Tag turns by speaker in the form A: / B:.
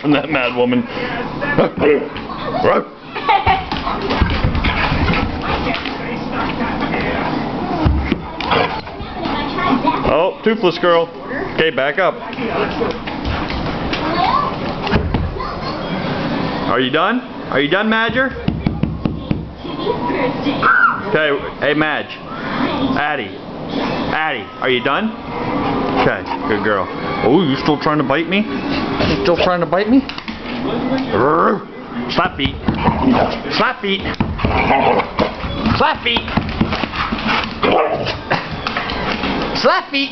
A: from that mad woman. Oh, toothless girl. Okay, back up. Are you done? Are you done, Madger? Okay, hey Madge. Addie, are you done? Okay, good girl. Oh, you still trying to bite me? You still trying to bite me? Slap feet. Slap feet. Slap feet. Slap feet.